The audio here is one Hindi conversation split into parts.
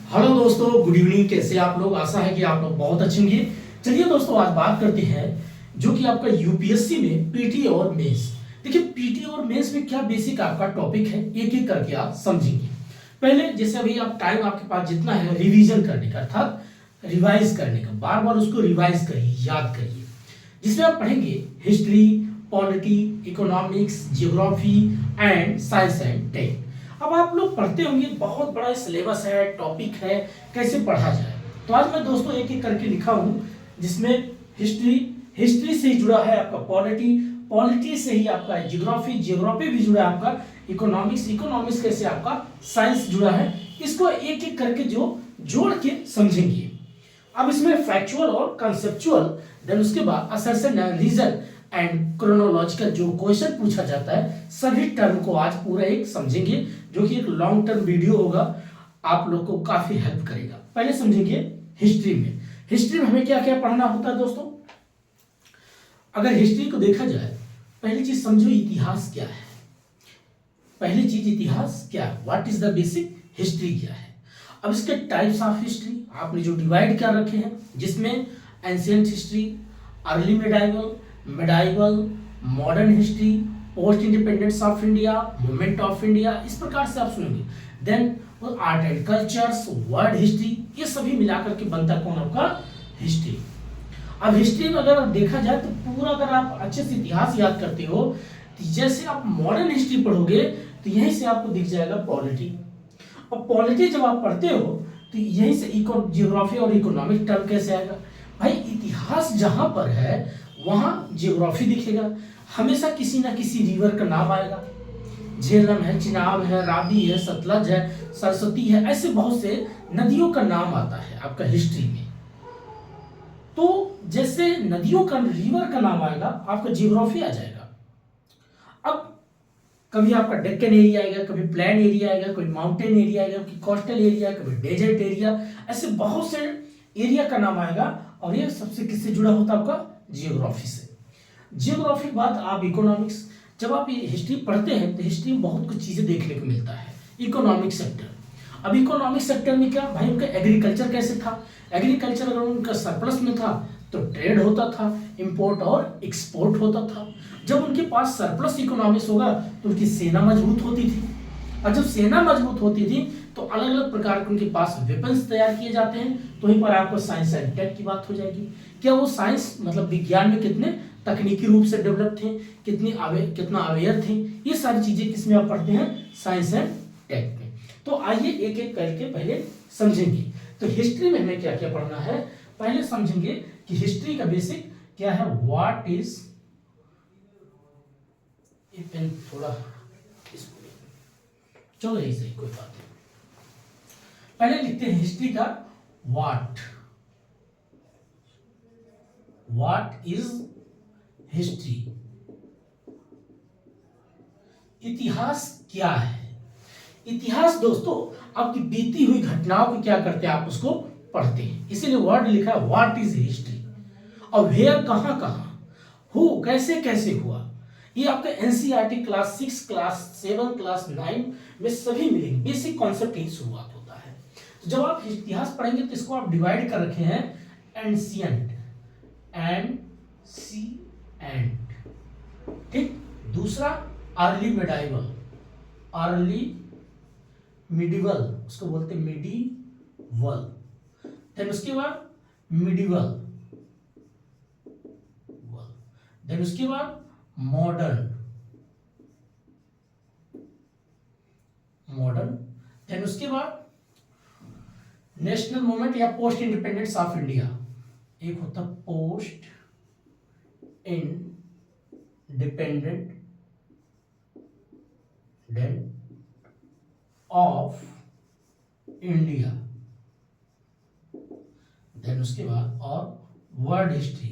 हेलो दोस्तों, गुड इवनिंग। कैसे आप लोग? आशा है कि आप लोग बहुत अच्छे होंगे। चलिए दोस्तों, आज बात करते हैं जो कि आपका यूपीएससी में पीटी और मेंस। देखिए, पीटी और मेंस में क्या बेसिक आपका टॉपिक है, एक एक करके आप समझेंगे। पहले जैसे अभी आप टाइम आपके पास जितना है रिवीजन करने का, अर्थात रिवाइज करने का, बार बार उसको रिवाइज करिए, याद करिए। जिसमें आप पढ़ेंगे history, polity, economics, geography and science and tech. अब आप लोग पढ़ते होंगे, बहुत बड़ा सिलेबस है, टॉपिक है, कैसे पढ़ा जाए। तो आज मैं दोस्तों एक एक करके लिखा हूं, जिसमें हिस्ट्री से ही जुड़ा है आपका पॉलिटी, पॉलिटी से ही आपका जियोग्राफी, जियोग्राफी भी जुड़ा है आपका इकोनॉमिक्स, इकोनॉमिक्स कैसे आपका साइंस जुड़ा है। इसको एक एक करके जो जोड़ के समझेंगे। अब इसमें फैक्चुअल और कंसेप्चुअल, देन उसके बाद असर्शन, रीजन एंड क्रोनोलॉजिकल जो क्वेश्चन पूछा जाता है, सभी टर्म को आज पूरा एक समझेंगे, जो कि एक लॉन्ग टर्म वीडियो होगा, आप लोग को काफी हेल्प करेगा। पहले समझेंगे हिस्ट्री में। हिस्ट्री में हमें क्या क्या पढ़ना होता है दोस्तों? अगर हिस्ट्री को देखा जाए, पहली चीज समझो इतिहास क्या है। पहली चीज इतिहास क्या है, what is the basic history क्या है। अब इसके टाइप्स ऑफ हिस्ट्री आपने जो डिवाइड कर रखे हैं, जिसमें ancient history, early medieval, modern history, post independence of India, movement of India, इस प्रकार से आप सुनेंगे। Then art and cultures, world history, ये सभी मिलाकर के बनता कौन आपका हिस्ट्री। अब हिस्ट्री में अगर देखा जाए तो पूरा, अगर आप अच्छे से इतिहास याद करते हो, तो जैसे आप मॉडर्न हिस्ट्री पढ़ोगे तो यहीं से आपको दिख जाएगा पॉलिटी। और पॉलिटी जब आप पढ़ते हो तो यहीं से जियोग्राफी और इकोनॉमिक टर्म कैसे आएगा। भाई, इतिहास जहां पर है वहां जियोग्राफी दिखेगा, हमेशा किसी ना किसी रिवर का नाम आएगा। झेलम है, चिनाब है, रावी है, सतलज है, सरस्वती है, ऐसे बहुत से नदियों का नाम आता है आपका हिस्ट्री में। तो जैसे नदियों का, रिवर का नाम आएगा, आपका जियोग्राफी आ जाएगा। अब कभी आपका डेक्कन एरिया आएगा, कभी प्लेन एरिया आएगा, कोई माउंटेन एरिया आएगा, कभी कोस्टल एरिया, कभी डेजर्ट एरिया, ऐसे बहुत से एरिया का नाम आएगा। और ये सबसे किससे जुड़ा होता है? आपका जियोग्राफी से। जियोग्राफी के बाद आप इकोनॉमिक्स। जब आप ये हिस्ट्री पढ़ते हैं तो हिस्ट्री में बहुत कुछ चीजें देखने को मिलता है। इकोनॉमिक सेक्टर, अब इकोनॉमिक सेक्टर में क्या भाई, उनका एग्रीकल्चर कैसे था। एग्रीकल्चर अगर उनका सरप्लस में था तो ट्रेड होता था, इंपोर्ट और एक्सपोर्ट होता था। जब उनके पास सरप्लस इकोनॉमिक्स होगा तो उनकी सेना मजबूत होती थी, और जब सेना मजबूत होती थी तो अलग अलग प्रकार के उनके पास वेपन्स तैयार किए जाते हैं। तो वहीं पर आपको साइंस एंड टेक की बात हो जाएगी। क्या वो साइंस मतलब विज्ञान में कितने तकनीकी रूप से डेवलप थे, कितना अवेयर थे, ये सारी चीजें किसमें आप पढ़ते हैं? साइंस एंड टेक में। तो आइए एक एक करके पहले समझेंगे। तो हिस्ट्री में हमें क्या क्या पढ़ना है, पहले समझेंगे कि हिस्ट्री का बेसिक क्या है। व्हाट इज, पेन थोड़ा इसको चलो यही सही, कोई बात नहीं। पहले लिखते हैं हिस्ट्री का व्हाट इज हिस्ट्री। इतिहास क्या है? इतिहास दोस्तों आपकी बीती हुई घटनाओं को क्या करते हैं, आप उसको पढ़ते हैं, इसीलिए वर्ड लिखा है व्हाट इज हिस्ट्री। और वेयर, कहां कहां, हु कैसे कैसे हुआ, ये आपके एनसीईआरटी क्लास 6, क्लास 7, क्लास 9 में सभी मिलेंगे। बेसिक कॉन्सेप्ट ही शुरुआत होता है। तो जब आप इतिहास पढ़ेंगे तो इसको आप डिवाइड कर रखे हैं एंशिएंट, ठीक। दूसरा अर्ली मिडिवल, उसको बोलते हैं मिडिवल। देन उसके बाद मिडिवल, देन उसके बाद मॉडर्न, देन उसके बाद नेशनल मूवमेंट या पोस्ट इंडिपेंडेंस ऑफ इंडिया। एक होता post independent of India, then उसके बाद और वर्ल्ड हिस्ट्री,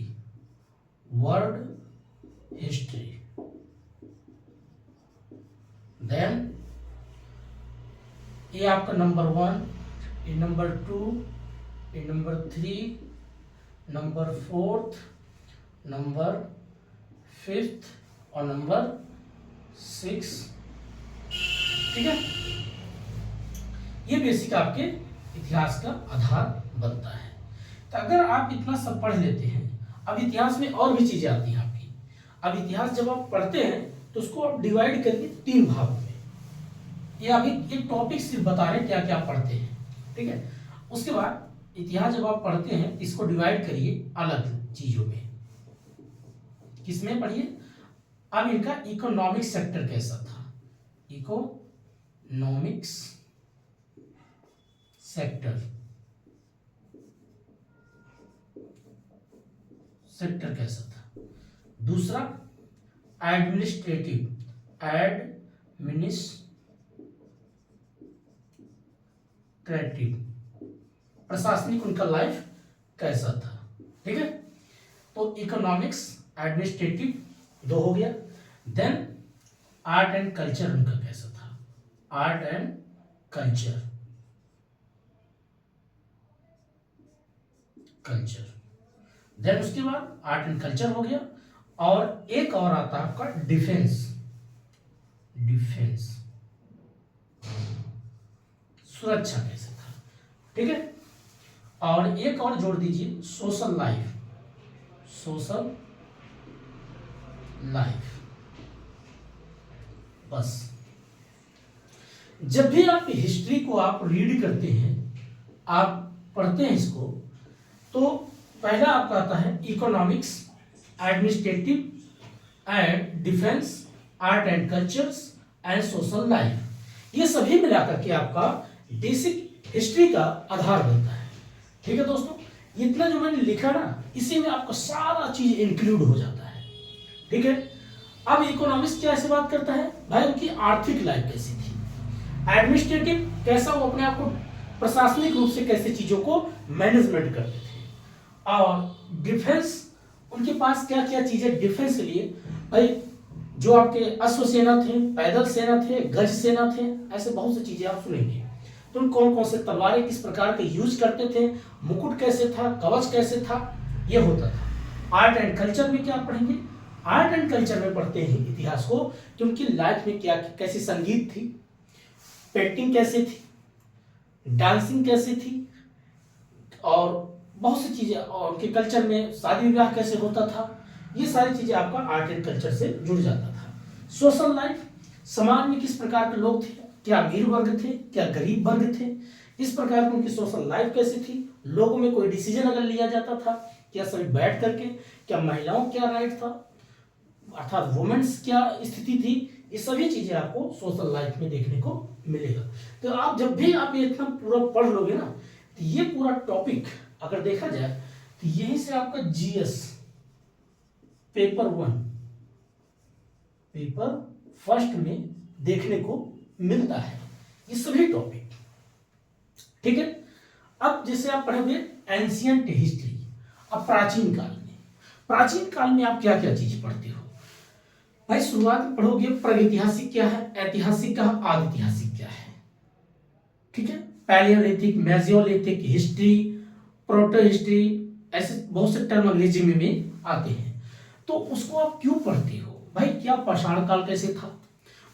देन ये आपका नंबर 1, ये नंबर 2, ये नंबर 3, नंबर 4, नंबर 5 और नंबर 6, ठीक है। ये बेसिक आपके इतिहास का आधार बनता है। तो अगर आप इतना सब पढ़ लेते हैं, अब इतिहास में और भी चीजें आती हैं आपकी। अब इतिहास जब आप पढ़ते हैं तो उसको आप डिवाइड करिए 3 भागों में। ये अभी एक टॉपिक सिर्फ बता रहे हैं क्या क्या पढ़ते हैं, ठीक है। उसके बाद इतिहास जब आप पढ़ते हैं इसको डिवाइड करिए अलग चीजों में। किसमें पढ़िए? अब इनका इकोनॉमिक सेक्टर कैसा था, इकोनॉमिक्स सेक्टर कैसा था। दूसरा एडमिनिस्ट्रेटिव प्रशासनिक उनका लाइफ कैसा था, ठीक है। तो इकोनॉमिक्स एडमिनिस्ट्रेटिव 2 हो गया। देन आर्ट एंड कल्चर उनका कैसा था, आर्ट एंड कल्चर देन उसके बाद आर्ट एंड कल्चर हो गया। और एक और आता है आपका डिफेंस सुरक्षा कैसे था, ठीक है। और एक और जोड़ दीजिए सोशल लाइफ। बस जब भी आप हिस्ट्री को आप रीड करते हैं, आप पढ़ते हैं इसको, तो पहला आपका आता है economics administrative and defence art and cultures and social life. ये सभी मिलाकर के आपका बेसिक हिस्ट्री का आधार बनता है, ठीक है दोस्तों। इतना जो मैंने लिखा ना, इसी में आपका सारा चीज इंक्लूड हो जाता है, ठीक है। अब इकोनॉमिक्स कैसे बात करता है भाई, उनकी आर्थिक लाइफ कैसी थी। एडमिनिस्ट्रेटिव कैसा, वो अपने आप को प्रशासनिक रूप से कैसे चीजों को मैनेजमेंट करते थे। और डिफेंस, उनके पास क्या क्या चीजें डिफेंस के लिए भाई, जो आपके अश्व सेना थे, पैदल सेना थे, गज सेना थे, ऐसे बहुत सी चीजें आप सुनेंगे। तो उन कौन कौन से तलवारें किस प्रकार के यूज करते थे, मुकुट कैसे था, कवच कैसे था, ये होता था। आर्ट एंड कल्चर में क्या पढ़ेंगे? आर्ट एंड कल्चर में पढ़ते हैं इतिहास को कि उनकी लाइफ में क्या कैसी संगीत थी, पेंटिंग कैसे थी, डांसिंग कैसी थी, और बहुत सी चीजें। और उनके कल्चर में शादी विवाह कैसे होता था, ये सारी चीजें आपका आर्ट एंड कल्चर से जुड़ जाता था। सोशल लाइफ, समाज में किस प्रकार के लोग थे, क्या अमीर वर्ग थे, क्या गरीब वर्ग थे, इस प्रकार की उनकी सोशल लाइफ कैसी थी। लोगों में कोई डिसीजन अगर लिया जाता था, क्या सभी बैठ करके, क्या महिलाओं क्या राइट था, अर्थात वुमेन्स क्या स्थिति थी, ये सभी चीजें आपको सोशल लाइफ में देखने को मिलेगा। तो आप जब भी आप ये इतना पूरा पढ़ लोगे ना, तो ये पूरा टॉपिक अगर देखा जाए तो यहीं से आपका जीएस पेपर 1 में देखने को मिलता है ये सभी टॉपिक, ठीक है। अब जैसे आप पढ़ोगे एंशियंट हिस्ट्री, अब प्राचीन काल में आप क्या क्या चीज पढ़ते हो भाई। शुरुआत में पढ़ोगे प्रागैतिहासिक क्या है, ऐतिहासिक क्या है, आदिऐतिहासिक क्या है, ठीक है। Palaeolithic, Mesolithic history, proto history, ऐसे बहुत से टर्म अंग्रेजी में भी आते हैं। तो उसको आप क्यों पढ़ते हो भाई? क्या पाषाण काल कैसे था,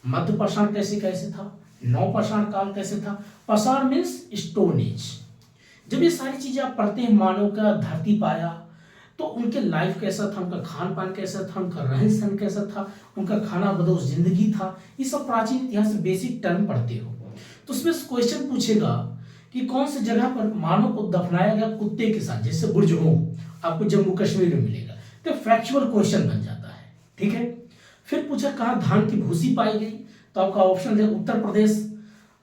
मध्य पाषाण कैसे था, नव पाषाण काल कैसे था। पाषाण मीन्स स्टोन एज। जब ये सारी चीजें आप पढ़ते हैं, मानव का धरती पाया, तो उनके लाइफ कैसा था, उनका खान पान कैसा था, उनका रहन सहन कैसा था, उनका खाना बदोश जिंदगी था, ये सब प्राचीन इतिहास में बेसिक टर्म पढ़ते हो। तो उसमें क्वेश्चन पूछेगा कि कौन सी जगह पर मानव को दफनाया गया कुत्ते के साथ, जैसे बुर्ज हो, आपको जम्मू कश्मीर में मिलेगा। तो फैक्चुअल क्वेश्चन बन जाता है, ठीक है। फिर पूछा कहाँ धान की भूसी पाई गई, तो आपका ऑप्शन है उत्तर प्रदेश,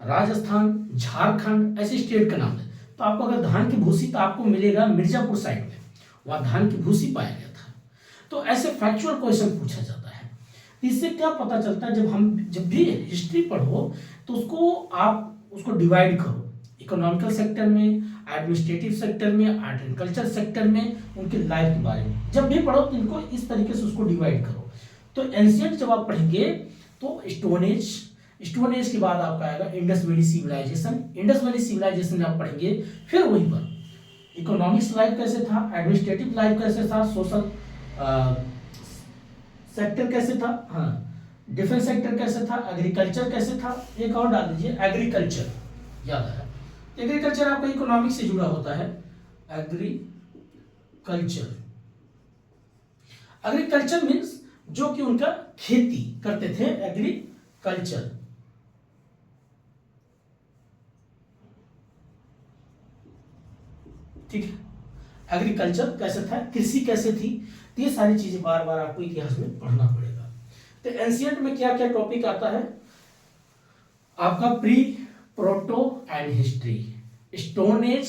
राजस्थान, झारखंड, ऐसे स्टेट का नाम है। तो आपको अगर धान की भूसी, तो आपको मिलेगा मिर्जापुर साइड में, वहां धान की भूसी पाया गया था। तो ऐसे फैक्चुअल क्वेश्चन पूछा जाता है। इससे क्या पता चलता है, जब भी हिस्ट्री पढ़ो तो उसको डिवाइड करो, इकोनॉमिकल सेक्टर में, एडमिनिस्ट्रेटिव सेक्टर में, आर्ट एंड कल्चर सेक्टर में, उनकी लाइफ के बारे में जब भी पढ़ो तो इनको इस तरीके से उसको डिवाइड करो। तो एंशिएंट जब आप पढ़ेंगे तो स्टोन एज के बाद आपका आएगा इंडस वैली सिविलाइजेशन आप पढ़ेंगे। फिर वहीं पर इकोनॉमिक्स लाइफ कैसे था, एडमिनिस्ट्रेटिव लाइफ कैसे था, सोशल सेक्टर कैसे था, हाँ, डिफेंस सेक्टर कैसे था, एग्रीकल्चर कैसे था। एक और डाल दीजिए एग्रीकल्चर, याद है एग्रीकल्चर आपका इकोनॉमिक से जुड़ा होता है, एग्रीकल्चर। एग्रीकल्चर मीन्स जो कि उनका खेती करते थे, एग्रीकल्चर। ठीक है, एग्रीकल्चर कैसे था, कृषि कैसे थी, तो ये सारी चीजें बार बार आपको इतिहास में पढ़ना पड़ेगा। तो एंशिएंट में क्या क्या टॉपिक आता है आपका, pre, proto and history, stone age,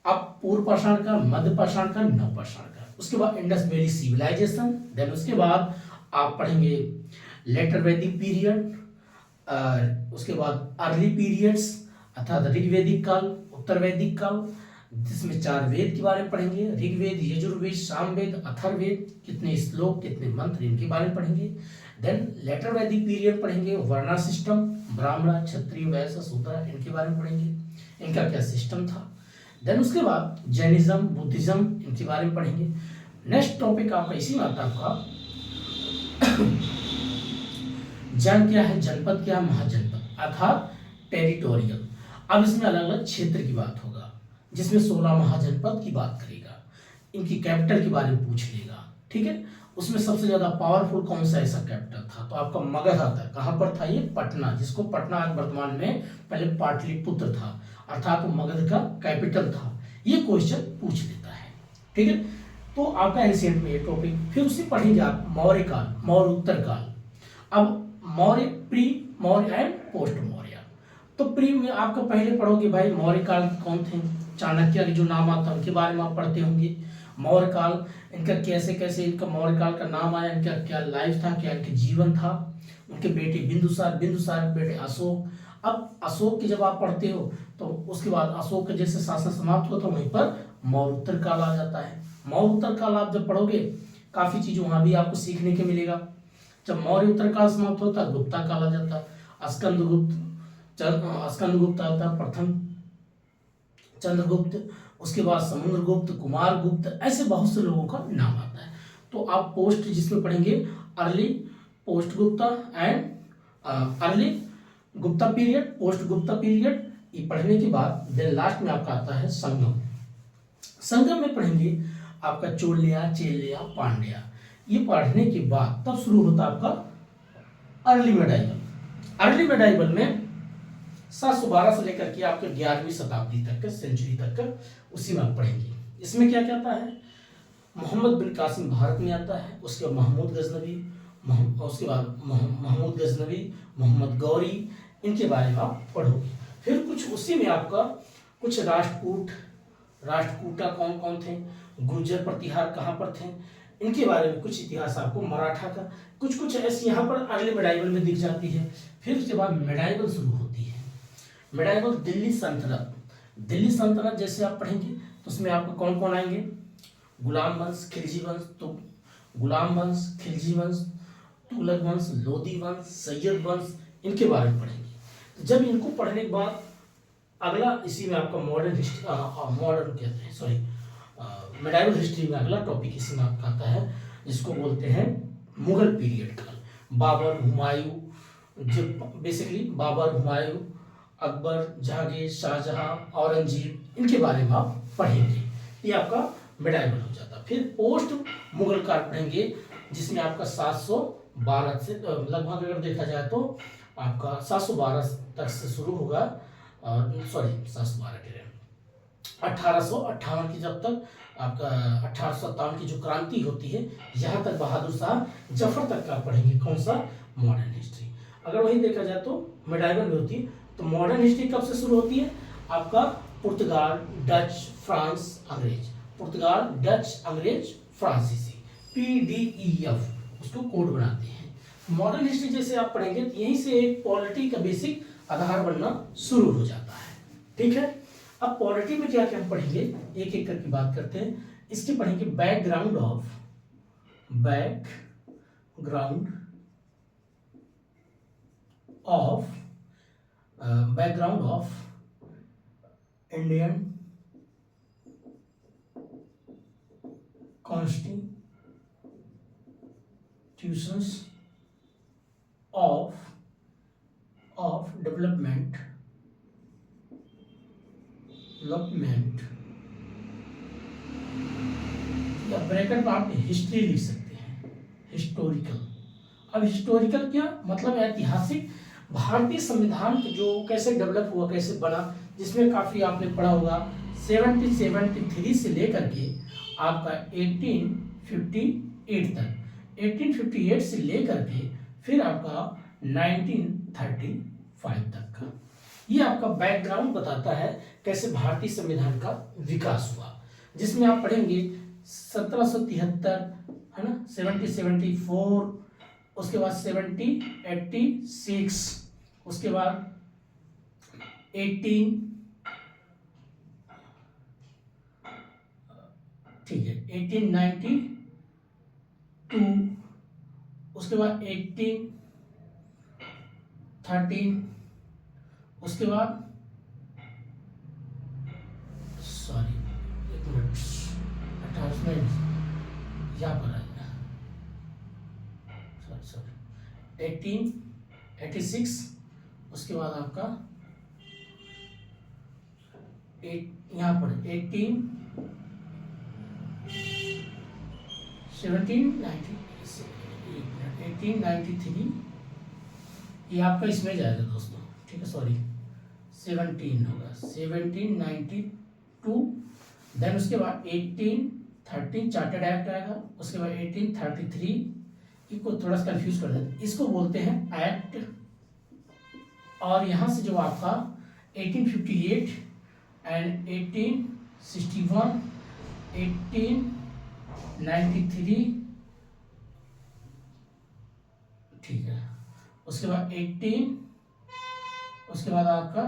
अब पूर्व पाषाण का, मध्य पाषाण का, नव पाषाण का, उसके बाद इंडस वैली सिविलाइजेशन, देन उसके बाद आप पढ़ेंगे लेटर वैदिक पीरियड, उसके बाद अर्ली पीरियड्स अर्थात ऋग्वैदिक काल, उत्तर वैदिक काल, जिसमें 4 वेद के बारे में पढ़ेंगे, ऋग्वेद, यजुर्वेद, सामवेद, अथर्ववेद, कितने श्लोक, कितने मंत्र, इनके बारे में पढ़ेंगे। देन लेटर वैदिक पीरियड पढ़ेंगे, वर्णा सिस्टम, ब्राह्मण, क्षत्रिय, वैश्य, शूद्र, इनके बारे में पढ़ेंगे, इनका क्या सिस्टम था। देन उसके बाद जैनिज्म, बुद्धिज्म, इनके बारे में पढ़ेंगे। नेक्स्ट टॉपिक आपका इसी में आता है आपका जन क्या है, जनपद क्या है, महाजनपद अर्थात टेरिटोरियल। अब इसमें अलग अलग क्षेत्र की बात होगा, जिसमें 16 महाजनपद की बात करेगा, इनकी कैपिटल के बारे में पूछ लेगा। ठीक है, उसमें सबसे ज्यादा पावरफुल कौन सा ऐसा कैपिटल था, तो आपका मगध आता है। कहां पर था ये, पटना, जिसको पटना आज वर्तमान में, पहले पाटलिपुत्र था, अर्थात मगध का कैपिटल था। ये क्वेश्चन पूछ लेता है। ठीक है, तो आपका एंशिएंट में ये टॉपिक, फिर उससे पढ़ेंगे आप मौर्य काल, मौर्य उत्तर काल। अब Maurya, pre Maurya and post Maurya. तो प्री में आपका पहले पढ़ोगे भाई मौर्य काल कौन थे, चाणक्य के जो नाम आता है उनके बारे में आप पढ़ते होंगे। मौर्य काल, इनका कैसे कैसे इनका मौर्य काल का नाम आया, इनका क्या लाइफ था, क्या इनके जीवन था, उनके बेटे बिंदुसार, बिंदुसार के बेटे अशोक। अब अशोक की जब आप पढ़ते हो तो उसके बाद अशोक के जैसे शासन समाप्त हुआ तो वहीं पर मौर्य उत्तर काल आ जाता है। मौर्य उत्तर काल आप जब पढ़ोगे काफी चीज वहां भी आपको सीखने के मिलेगा। जब मौर्य उत्तर काल समाप्त होता गुप्ता काल आ जाता, स्कंदगुप्त आता, प्रथम चंद्रगुप्त, उसके बाद समुद्रगुप्त, कुमारगुप्त, ऐसे बहुत से लोगों का नाम आता है। तो आप पोस्ट जिसमें पढ़ेंगे early post Gupta and early Gupta period, post Gupta period, ये पढ़ने के बाद देन लास्ट में आपका आता है संगम। संगम में पढ़ेंगे आपका चोलिया, चेलिया, पांड्या। ये पढ़ने के बाद तब शुरू होता है आपका अर्ली मेडाइवल। अर्ली मेडाइवल में 712 से लेकर के आपके 11वीं शताब्दी तक, सेंचुरी तक, उसी में आप पढ़ेंगे। इसमें क्या क्या आता है, मोहम्मद बिन कासिम भारत में आता है, उसके बाद महमूद गजनवी, उसके बाद महमूद गजनवी, मोहम्मद गौरी, इनके बारे में आप पढ़ोगे। फिर कुछ उसी में आपका कुछ राष्ट्रकूटा कौन कौन थे, गुर्जर प्रतिहार कहाँ पर थे, इनके बारे में कुछ इतिहास आपको, मराठा का कुछ कुछ ऐसे यहाँ पर अर्ली मेडाइवल में दिख जाती है। फिर उसके बाद मेडाइवल शुरू होती है। मेडाइवल दिल्ली सल्तनत, दिल्ली सल्तनत जैसे आप पढ़ेंगे तो उसमें आपको कौन कौन आएंगे, गुलाम वंश, खिलजी वंश, तो गुलाम वंश, खिलजी वंश, तुगलक वंश, लोदी वंश, सैयद वंश, इनके बारे में पढ़ेंगे। तो जब इनको पढ़ने के बाद अगला इसी में आपका मॉडर्न हिस्ट्री, मॉडर्न कहते हैं सॉरी मेडाइवल हिस्ट्री में अगला टॉपिक इसी में आपका आता है, जिसको बोलते हैं मुगल पीरियड काल। बाबर, हुमायूं, जो बेसिकली बाबर, हुमायूं, अकबर, जहांगीर, शाहजहां, औरंगजेब, इनके बारे में आप पढ़ेंगे। ये आपका मेडाइवल हो जाता। फिर पोस्ट मुगल काल पढ़ेंगे, जिसमें आपका 712 से लगभग अगर देखा जाए तो आपका 712 तक से शुरू होगा, सॉरी 712 कह रहे हैं, 1858 की जब तक आपका 1857 की जो क्रांति होती है, यहाँ तक बहादुर शाह जफर तक का पढ़ेंगे। कौन सा, मॉडर्न हिस्ट्री। अगर वही देखा जाए तो मेडाइवल में होती है। तो मॉडर्न हिस्ट्री कब से शुरू होती है, आपका पुर्तगाल, डच, फ्रांस, अंग्रेज, पुर्तगाल, डच, अंग्रेज, फ्रांसीसी, PDEF उसको कोड बनाते हैं। मॉडर्न हिस्ट्री जैसे आप पढ़ेंगे यहीं से एक पॉलिटी का बेसिक आधार बनना शुरू हो जाता है। ठीक है, अब पॉलिटी में क्या क्या हम पढ़ेंगे, एक एक करके बात करते हैं। इसके पढ़ेंगे background of Indian constitutions of development development, या ब्रैकेट में आप हिस्ट्री लिख सकते हैं, हिस्टोरिकल। अब हिस्टोरिकल क्या मतलब, ऐतिहासिक भारतीय संविधान जो कैसे डेवलप हुआ, कैसे बना, जिसमें काफी आपने पढ़ा होगा 1773 से लेकर के आपका 1858 तक, 1858 से लेकर के फिर आपका 1935 तक का, ये आपका बैकग्राउंड बताता है कैसे भारतीय संविधान का विकास हुआ, जिसमें आप पढ़ेंगे 1773 है ना, 1774, उसके बाद 1786, उसके बाद 18, ठीक है 1892, उसके बाद 1813, उसके बाद सॉरी एक मिनट, अटैचमेंट यहाँ पर आएगा, सॉरी 1886, उसके बाद आपका यहाँ पर 1893, ये आपका इसमें जाएगा दोस्तों, ठीक है, सॉरी 17 होगा, 1792, देन उसके बाद 1813 चार्टर्ड एक्ट आएगा, उसके बाद 1833, इसको थोड़ा सा कंफ्यूज कर देते, इसको बोलते हैं एक्ट, और यहाँ से जो आपका 1858 एंड 1861, 1893, ठीक है, उसके बाद 18, उसके बाद आपका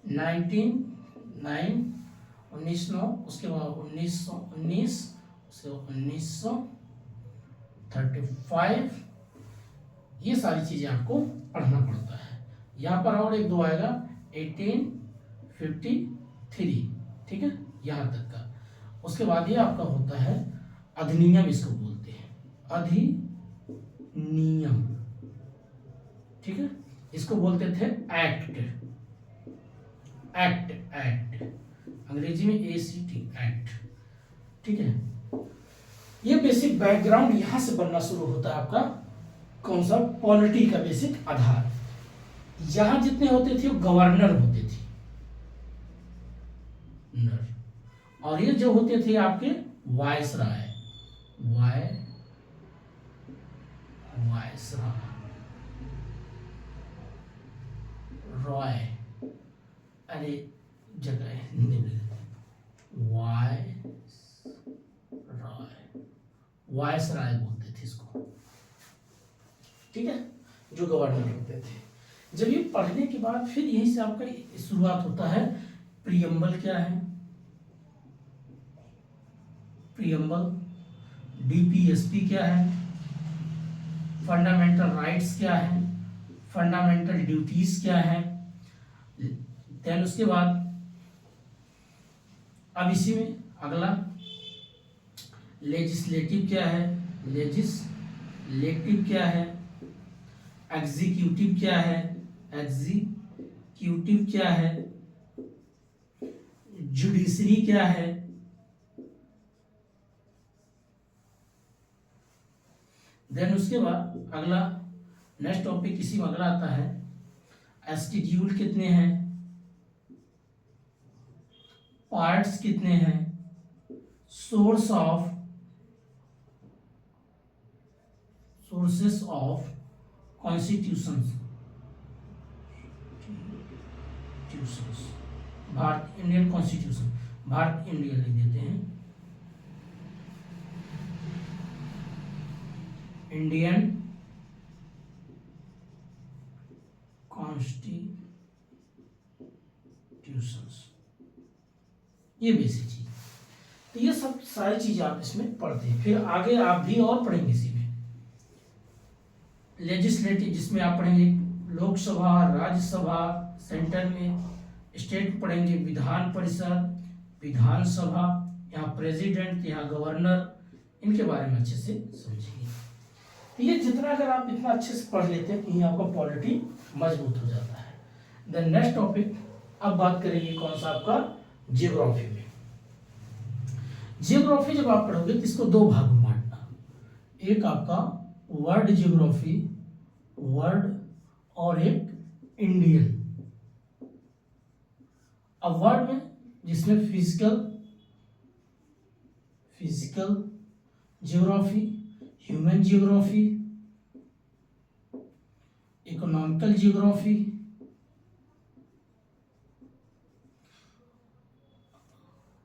1909, उसके बाद 1919, उसके बाद 1935, ये सारी चीजें आपको पढ़ना पड़ता है। यहाँ पर और एक दो आएगा 1853, ठीक है, यहाँ तक का। उसके बाद ये आपका होता है अधिनियम, इसको बोलते हैं अधिनियम, ठीक है, इसको बोलते थे एक्ट, एक्ट एक्ट, अंग्रेजी में ACT एक्ट, ठीक है। ये बेसिक बैकग्राउंड यहां से बनना शुरू होता है आपका, कौन सा, पॉलिटी का बेसिक आधार। यहां जितने होते थे वो गवर्नर होते थे, और ये जो होते थे आपके वायसराय, वायसराय, रॉय, अरे जगह वायसराय बोलते थे इसको, ठीक है, जो गवर्नर होते थे। जब ये पढ़ने के बाद फिर यहीं से आपका शुरुआत होता है, प्रियम्बल क्या है, प्रियम्बल, DPSP क्या है, फंडामेंटल राइट्स क्या है, फंडामेंटल ड्यूटीज क्या है, देन उसके बाद अब इसी में अगला लेजिस्लेटिव क्या है, लेजिस्लेटिव क्या है, एग्जीक्यूटिव क्या है, एग्जीक्यूटिव क्या है, जुडिशरी क्या है, देन उसके बाद अगला नेक्स्ट टॉपिक इसी में अगला आता है, एस्टिट्यूट कितने हैं, पार्ट्स कितने हैं, sources of constitutions, Bharat Indian constitution, Bharat India लिख देते हैं, इंडियन कॉन्स्टिट्यूशंस, ये बेसिक चीज। तो ये सब सारी चीजें आप इसमें पढ़ते हैं। फिर आगे आप भी और पढ़ेंगे इसी में लेजिस्लेटिव, जिसमें आप पढ़ेंगे लोकसभा, राज्यसभा, सेंटर में स्टेट पढ़ेंगे, विधान परिषद, विधानसभा, यहाँ प्रेसिडेंट, यहाँ गवर्नर, इनके बारे में अच्छे से समझेंगे। तो ये जितना अगर आप इतना अच्छे से पढ़ लेते हैं कि आपका पॉलिटी मजबूत हो जाता है। देन नेक्स्ट टॉपिक अब बात करेंगे कौन सा, आपका जियोग्राफी में। जियोग्राफी जब आप पढ़ोगे तो इसको दो भागों में बांटना, एक आपका वर्ल्ड जियोग्राफी, वर्ल्ड, और एक इंडियन। अब वर्ल्ड में जिसमें physical geography, human geography, economical geography,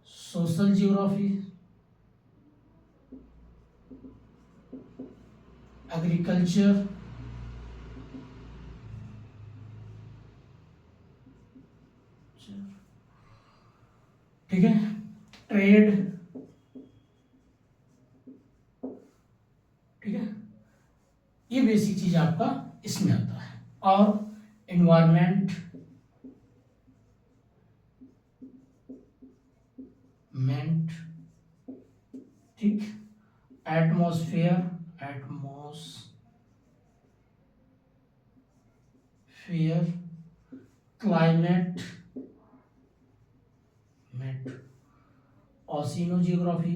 social geography, agriculture, ठीक है, ट्रेड, ठीक है, ये बेसिक चीज आपका इसमें आता है। और एनवायरमेंट, ठीक, एटमॉस्फेयर, क्लाइमेट, ओशिनोजियोग्राफी,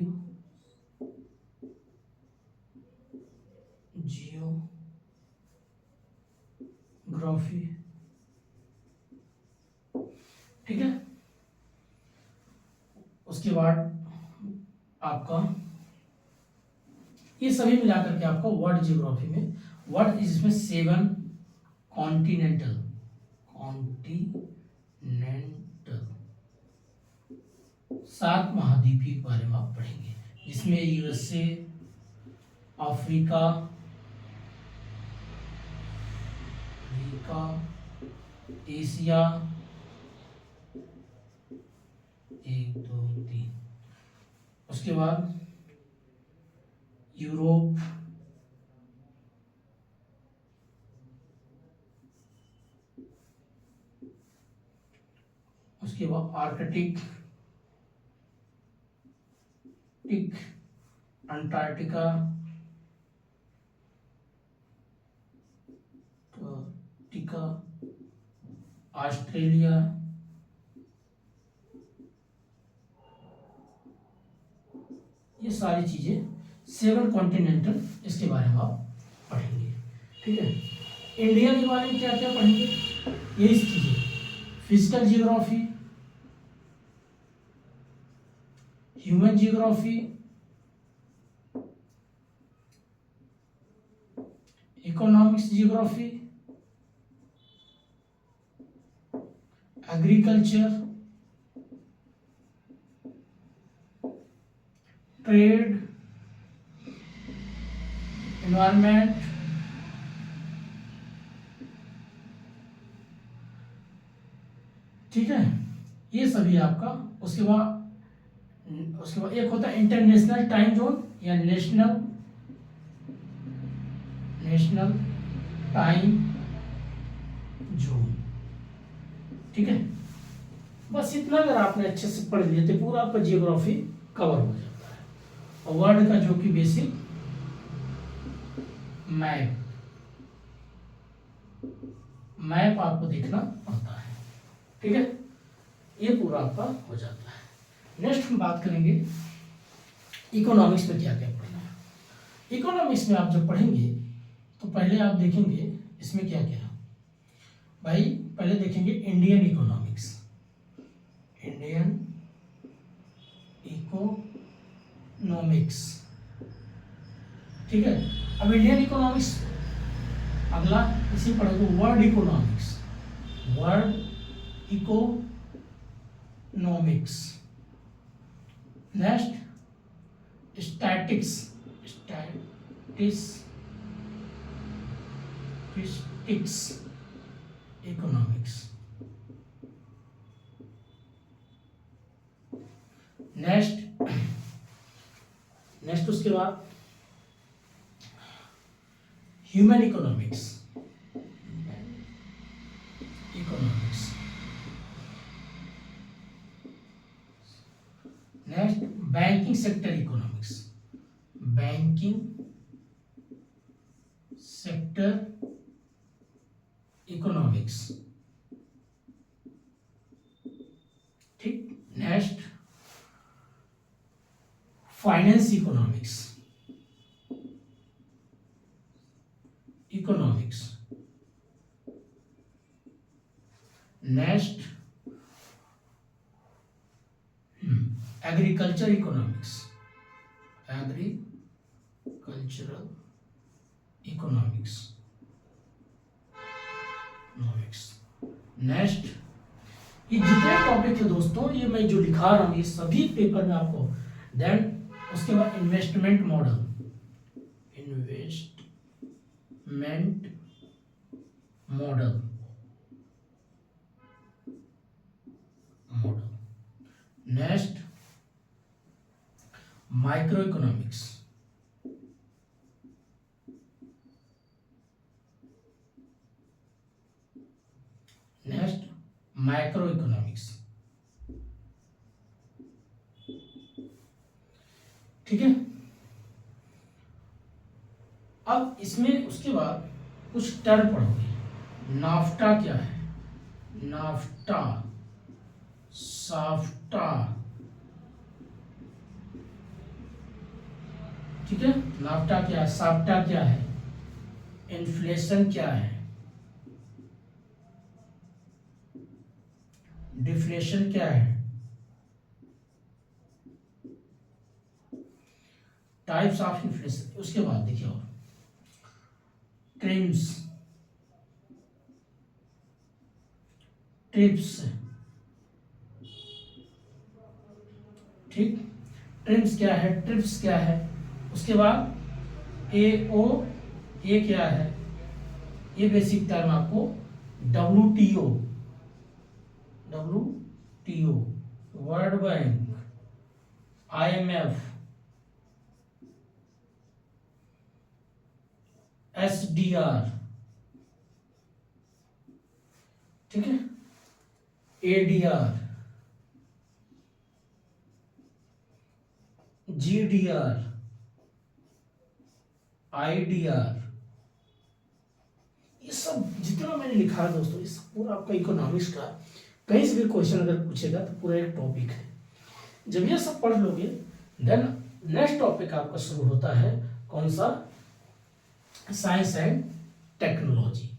जियोग्राफी, ठीक है। उसके बाद आपका ये सभी मिलाकर के आपका वर्ल्ड जियोग्राफी में, वर्ल्ड इसमें 7 कॉन्टिनेंटल 7 महाद्वीपीय के बारे में आप पढ़ेंगे, जिसमें यूएसए, अफ्रीका, एशिया, 1 2 3, उसके बाद यूरोप, उसके बाद आर्कटिक, अंटार्कटिका, ऑस्ट्रेलिया, ये सारी चीजें 7 कॉन्टिनेंटल, इसके बारे में आप पढ़ेंगे, ठीक है। इंडिया के बारे में क्या क्या पढ़ेंगे, यही चीजें, physical geography, human geography, economics geography, agriculture, trade, environment, ठीक है, ये सभी आपका। उसके बाद एक होता है इंटरनेशनल टाइम जोन या नेशनल टाइम जोन, ठीक है। बस इतना अगर आपने अच्छे से पढ़ लिया तो पूरा आपका जियोग्राफी कवर हो जाता है। और वर्ल्ड का जो कि बेसिक मैप आपको देखना पड़ता है, ठीक है, ये पूरा आपका हो जाता है। नेक्स्ट हम बात करेंगे इकोनॉमिक्स में क्या क्या पढ़ना है। इकोनॉमिक्स में आप जब पढ़ेंगे तो पहले आप देखेंगे इसमें क्या क्या, भाई पहले देखेंगे इंडियन इकोनॉमिक्स, ठीक है। अब इंडियन इकोनॉमिक्स, अगला इसी पढ़ोगे world economics, next statics economics, next उसके बाद human economics, next banking sector economics, ठीक। Next finance economics, economics. Next agriculture economics, agricultural economics, next ये जितने टॉपिक है दोस्तों, ये मैं जो लिखा रहा हूं ये सभी पेपर में आपको। देन उसके बाद investment model, investment model, next micro economics, next micro economics. ठीक है, अब इसमें उसके बाद कुछ टर्म पढ़ोगे। नाफ्टा क्या है, नाफ्टा, साफ्टा, ठीक है, नाफ्टा क्या है, साफ्टा क्या है, इन्फ्लेशन क्या है, डिफ्लेशन क्या है, टाइप्स ऑफ इन्फ्लेशन। उसके बाद देखिए और ट्रिम्स, ट्रिप्स, ठीक, ट्रिम्स क्या है, ट्रिप्स क्या है। उसके बाद AO, ये क्या है, ये बेसिक टर्म आपको WTO, WTO, world bank, IMF, SDR, ठीक है, ADR, GDR, IDR, ये सब जितना मैंने लिखा है दोस्तों, इस पूरा आपका इकोनॉमिक्स का कहीं से भी क्वेश्चन अगर पूछेगा तो पूरा एक टॉपिक है। जब ये सब पढ़ लोगे देन नेक्स्ट टॉपिक आपका शुरू होता है, कौन सा, साइंस एंड टेक्नोलॉजी।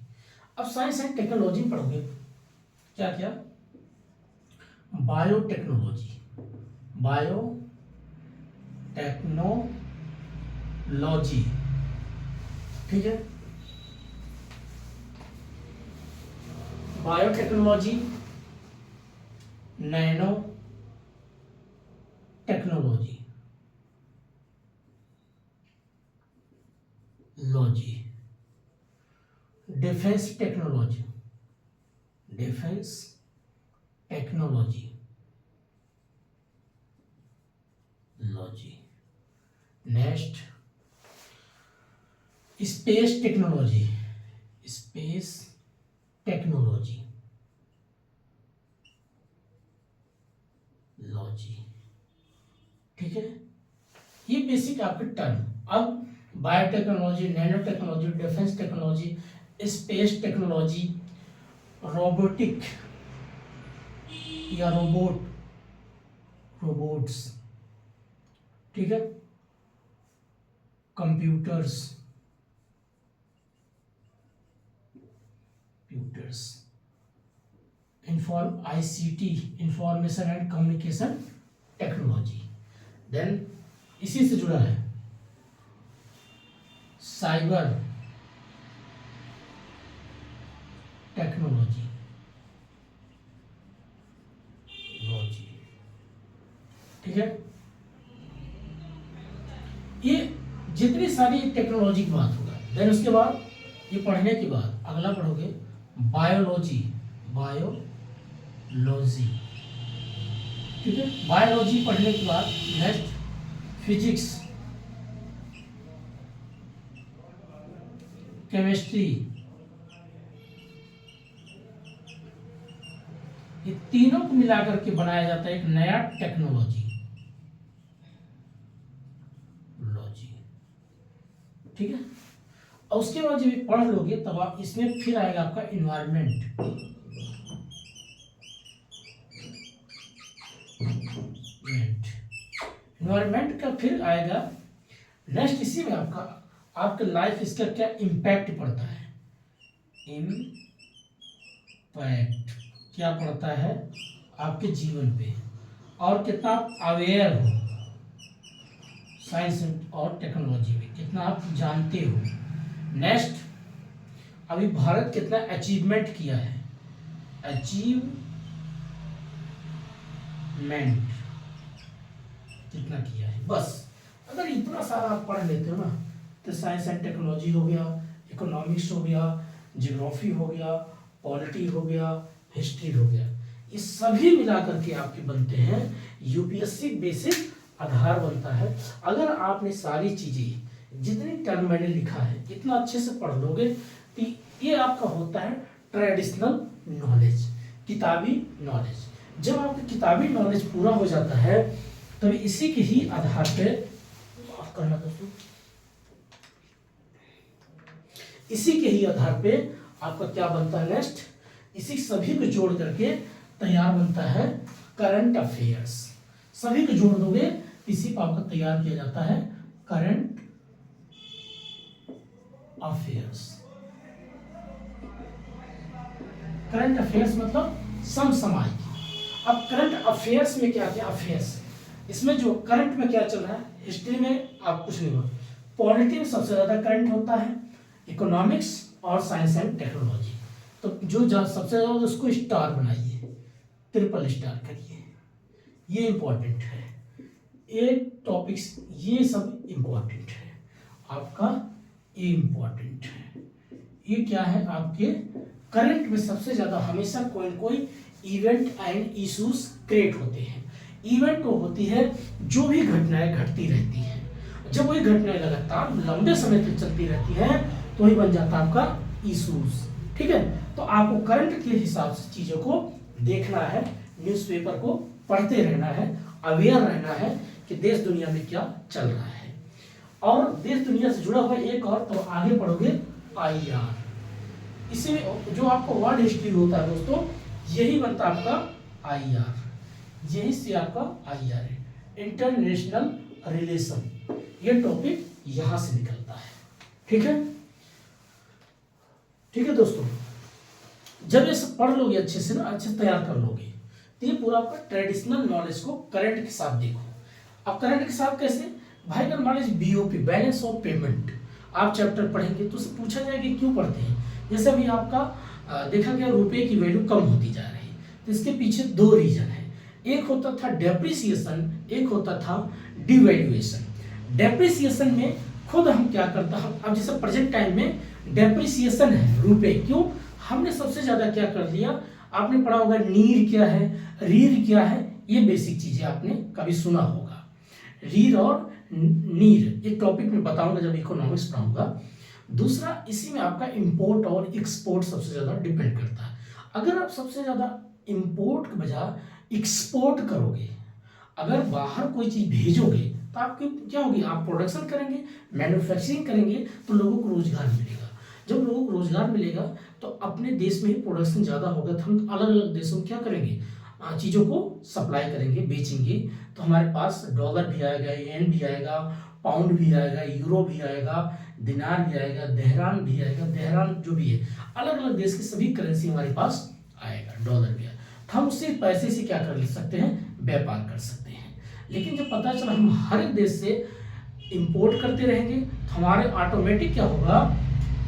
अब साइंस एंड टेक्नोलॉजी पढ़ोगे क्या क्या, बायोटेक्नोलॉजी, बायोटेक्नोलॉजी, ठीक है, biotechnology, nano technology, logy, defence technology, defence technology, logy, next space technology, space technology, logy, ठीक है, ये बेसिक आपके टर्म। अब biotechnology, nano technology, defence technology, space technology, robotic या रोबोट्स, ठीक है, computers, ICT, information and communication technology. Then इसी से जुड़ा है साइबर टेक्नोलॉजी, ठीक है, ये जितनी सारी टेक्नोलॉजी की बात होगा। देन उसके बाद ये पढ़ने के बाद अगला पढ़ोगे बायोलॉजी, ठीक है, बायोलॉजी पढ़ने के बाद नेक्स्ट फिजिक्स, केमिस्ट्री, ये तीनों को मिलाकर के बनाया जाता है एक नया टेक्नोलॉजी, ठीक है। और उसके बाद जब पढ़ लोगे तब आप इसमें फिर आएगा आपका इन्वायरमेंट, इन्वायरमेंट का फिर आएगा नेक्स्ट, इसी में आपका लाइफ, इसका क्या इम्पैक्ट पड़ता है, इम्पैक्ट क्या पड़ता है आपके जीवन पे, और कितना आप अवेयर हो साइंस और टेक्नोलॉजी में, कितना आप जानते हो। नेक्स्ट, अभी भारत कितना अचीवमेंट किया है, अचीवमेंट कितना किया है। बस अगर इतना सारा आप पढ़ लेते हो ना, तो साइंस एंड टेक्नोलॉजी हो गया, इकोनॉमिक्स हो गया, ज्योग्राफी हो गया, पॉलिटी हो गया, हिस्ट्री हो गया, ये सभी मिला करके आपके बनते हैं यूपीएससी बेसिक आधार बनता है। अगर आपने सारी चीजें जितनी टर्म मैंने लिखा है इतना अच्छे से पढ़ लोगे तो ये आपका होता है ट्रेडिशनल नॉलेज, किताबी नॉलेज। जब आपका किताबी नॉलेज पूरा हो जाता है तब इसी के ही आधार पे, माफ करना दोस्तों, इसी के ही आधार पे आपका क्या बनता है नेक्स्ट, इसी सभी को जोड़ करके तैयार बनता है करंट अफेयर्स। सभी को जोड़ दोगे इसी पर आपका तैयार किया जाता है करंट अफेयर्स। करंट अफेयर्स मतलब समसामयिक। अब करंट अफेयर्स में क्या क्या अफेयर्स, इसमें जो करंट में क्या चल रहा है, हिस्ट्री में आप कुछ नहीं होगा, पॉलिटी में सबसे ज्यादा करंट होता है, इकोनॉमिक्स और साइंस एंड टेक्नोलॉजी। तो जो सबसे ज्यादा उसको स्टार बनाइए, ट्रिपल स्टार करिए, ये इंपॉर्टेंट है। ये टॉपिक्स ये सब इंपॉर्टेंट है आपका, ये इंपॉर्टेंट है। ये क्या है आपके करंट में सबसे ज्यादा हमेशा कोई कोई इवेंट एंड इश्यूज क्रिएट होते हैं। इवेंट वो होती है जो भी घटनाएं घटती रहती हैं, जब वही घटनाएं लगातार लंबे समय तक चलती रहती हैं तो ही बन जाता है आपका इश्यूज। ठीक है, तो आपको करंट के हिसाब से चीजों को देखना है, न्यूज़पेपर को पढ़ते रहना है, अवेयर रहना है कि देश दुनिया में क्या चल रहा है। और देश दुनिया से जुड़ा हुआ एक और, तो आगे पढ़ोगे आईआर। इसी में जो आपको वर्ल्ड हिस्ट्री होता है दोस्तों, यही बनता है आपका आईआर, यही से आपका आईआर है, इंटरनेशनल रिलेशन। ये टॉपिक यहां से निकलता है। ठीक है, ठीक है दोस्तों, जब ये सब पढ़ लोगे अच्छे से ना, अच्छे से तैयार कर लोगे, तो ये पूरा आपका ट्रेडिशनल नॉलेज को करंट के साथ देखो। अब करंट के साथ कैसे भाई, अगर मान लीजिए बीओपी, बैलेंस ऑफ पेमेंट, आप चैप्टर पढ़ेंगे तो उससे पूछा जाएगा कि क्यों पढ़ते हैं। जैसे अभी आपका देखा गया रुपए की वैल्यू कम होती जा रही है, तो इसके पीछे दो रीजन है। एक होता था डेप्रिसिएशन, एक होता था डिवैल्यूएशन। डेप्रिसिएशन में खुद हम क्या करता हम, अब जैसे प्रेजेंट टाइम में डेप्रिसिएशन है रुपए, क्यों, हमने सबसे ज्यादा क्या कर लिया, आपने पढ़ा होगा नीर क्या है, रीर क्या है, ये बेसिक चीजें आपने कभी सुना होगा। रीर और नीर एक टॉपिक में बताऊंगा जब इकोनॉमिक्स पढ़ाऊंगा। दूसरा, इसी में आपका इंपोर्ट और एक्सपोर्ट सबसे ज्यादा डिपेंड करता है। अगर आप सबसे ज्यादा इंपोर्ट के बजाय एक्सपोर्ट करोगे, अगर बाहर कोई चीज भेजोगे तो आपकी क्या होगी, आप प्रोडक्शन करेंगे, मैन्युफैक्चरिंग करेंगे तो लोगों को रोजगार मिलेगा। जब लोगों को रोजगार मिलेगा तो अपने देश में ही प्रोडक्शन ज्यादा होगा, तो हम अलग अलग देशों में क्या करेंगे, चीजों को सप्लाई करेंगे, बेचेंगे, तो हमारे पास डॉलर भी आएगा, येन भी आएगा, पाउंड भी आएगा, यूरो भी आएगा, दिनार भी आएगा, देहरान भी आएगा, देहरान जो भी है, अलग अलग देश की सभी करेंसी हमारे पास आएगा, डॉलर भी आएगा, तो हम उससे पैसे से क्या कर सकते हैं, व्यापार कर सकते हैं। लेकिन जब पता चला हम हर एक देश से इंपोर्ट करते रहेंगे तो हमारे ऑटोमेटिक क्या होगा,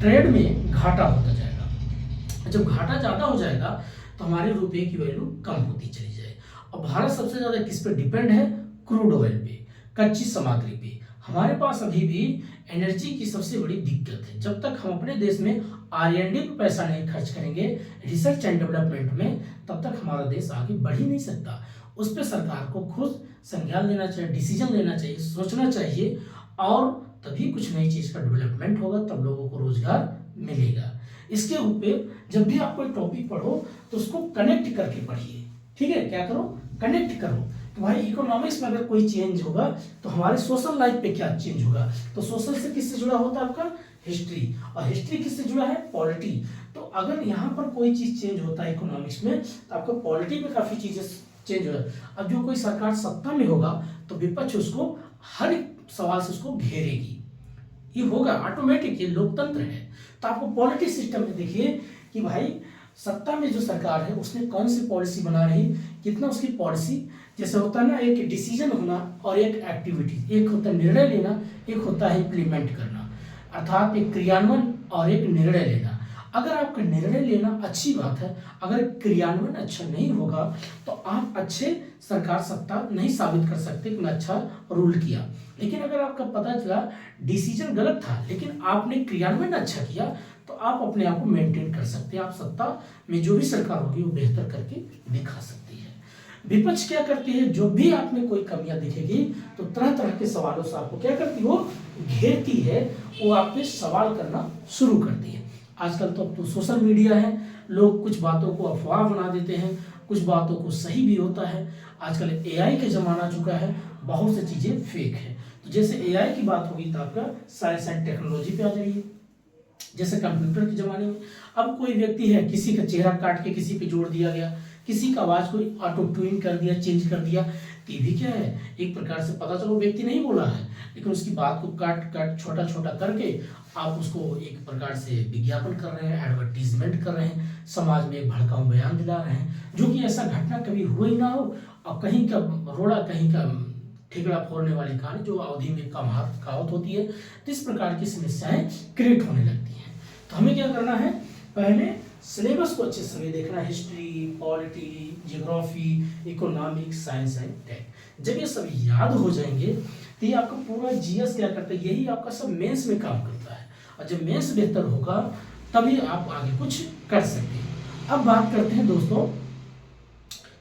ट्रेड में घाटा होता जाएगा। जब घाटा ज्यादा हो जाएगा तो हमारे रुपए की वैल्यू कम होती चली जाए। और भारत सबसे ज्यादा किस पे डिपेंड है, क्रूड ऑयल पे, कच्ची सामग्री पे। हमारे पास अभी भी एनर्जी की सबसे बड़ी दिक्कत है। जब तक हम अपने देश में R&D पे पैसा नहीं खर्च करेंगे, रिसर्च एंड डेवलपमेंट में, तब तक हमारा देश आगे बढ़ ही नहीं सकता। उस पर सरकार को खुद संज्ञान लेना चाहिए, डिसीजन लेना चाहिए, सोचना चाहिए, और तभी कुछ नई चीज का डेवलपमेंट होगा, तब लोगों को रोजगार मिलेगा। इसके ऊपर जब भी आप कोई टॉपिक पढ़ो तो उसको कनेक्ट करके पढ़िए। ठीक है, क्या करो, कनेक्ट करो। तो भाई इकोनॉमिक्स में अगर कोई चेंज होगा तो हमारे सोशल लाइफ पे क्या चेंज होगा, तो सोशल से किससे जुड़ा होता है आपका, हिस्ट्री, और हिस्ट्री किससे जुड़ा है, पॉलिटी। तो अगर यहाँ पर कोई चीज चेंज होता है इकोनॉमिक्स में, तो आपका पॉलिटी में काफी चीजें चेंज हो जाए। अब जो कोई सरकार सत्ता में होगा तो विपक्ष उसको हर एक सवाल से उसको घेरेगी, ये होगा ऑटोमेटिक, ये लोकतंत्र है। तो आपको पॉलिटिक्स सिस्टम में देखिए कि भाई सत्ता में जो सरकार है उसने कौन सी पॉलिसी बना रही, कितना उसकी पॉलिसी, जैसे होता है ना एक डिसीजन होना और एक एक्टिविटी, एक होता है निर्णय लेना, एक होता है इम्प्लीमेंट करना, अर्थात एक क्रियान्वयन और एक निर्णय लेना। अगर आपका निर्णय लेना अच्छी बात है, अगर क्रियान्वयन अच्छा नहीं होगा तो आप अच्छे सरकार सत्ता नहीं साबित कर सकते कि मैं अच्छा रूल किया। लेकिन अगर आपका पता चला डिसीजन गलत था लेकिन आपने क्रियान्वयन अच्छा किया तो आप अपने आप को मेंटेन कर सकते हैं, आप सत्ता में जो भी सरकार होगी वो बेहतर करके दिखा सकती है। विपक्ष क्या करती है, जो भी आप में कोई कमियां दिखेगी तो तरह तरह के सवालों से आपको क्या करती है, वो घेरती है, वो आप पे सवाल करना शुरू करती है। आजकल तो अब तो सोशल मीडिया है, लोग कुछ बातों को अफवाह बना देते हैं, कुछ बातों को सही भी होता है। आजकल एआई का जमाना आ चुका है, बहुत सी चीजें फेक है। तो जैसे एआई की बात होगी तो आपका साइंस एंड टेक्नोलॉजी पे आ जाइए। जैसे कंप्यूटर के जमाने में अब कोई व्यक्ति है, किसी का चेहरा काट के किसी पे जोड़ दिया गया, किसी का आवाज को ऑटो ट्यून कर दिया, चेंज कर दिया, तो ये भी क्या है, एक प्रकार से पता चलो व्यक्ति नहीं बोला है लेकिन उसकी बात को काट काट छोटा छोटा करके आप उसको एक प्रकार से विज्ञापन कर रहे हैं, एडवर्टीजमेंट कर रहे हैं, समाज में एक भड़काऊ बयान दिला रहे हैं, जो कि ऐसा घटना कभी हुआ ही ना हो, और कहीं का रोड़ा कहीं का ठेकड़ा फोड़ने वाली कहानी जो अवधि में कहावत होती है। तो इस प्रकार की समस्याएं क्रिएट होने लगती हैं। तो हमें क्या करना है, पहले सिलेबस को अच्छे से देखना, history, polity, geography, economic, science and tech. जब ये सब याद हो जाएंगे तो ये आपका पूरा जीएस क्या करता है, यही आपका सब मेंस में काम करता है, और जब मेंस बेहतर होगा तभी आप आगे कुछ कर सकते हैं। अब बात करते हैं दोस्तों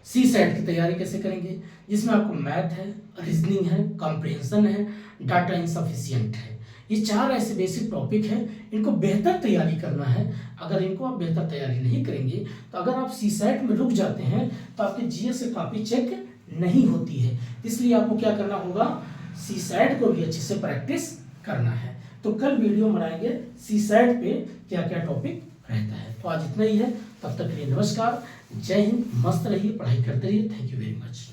सी सेट की तैयारी कैसे करेंगे, जिसमें आपको मैथ है, रीजनिंग है, कॉम्प्रिहेंशन है, डाटा इनसफिशिएंट है। ये चार ऐसे बेसिक टॉपिक हैं, इनको बेहतर तैयारी करना है। अगर इनको आप बेहतर तैयारी नहीं करेंगे तो अगर आप सी सेट में रुक जाते हैं तो आपके जीएस से कॉपी चेक नहीं होती है। इसलिए आपको क्या करना होगा, सी सेट को भी अच्छे से प्रैक्टिस करना है। तो कल वीडियो बनाएंगे सी सेट पे क्या क्या टॉपिक रहता है। तो आज इतना ही है, तब तक के लिए नमस्कार, जय हिंद, मस्त रहिए, पढ़ाई करते रहिए। Thank you very much.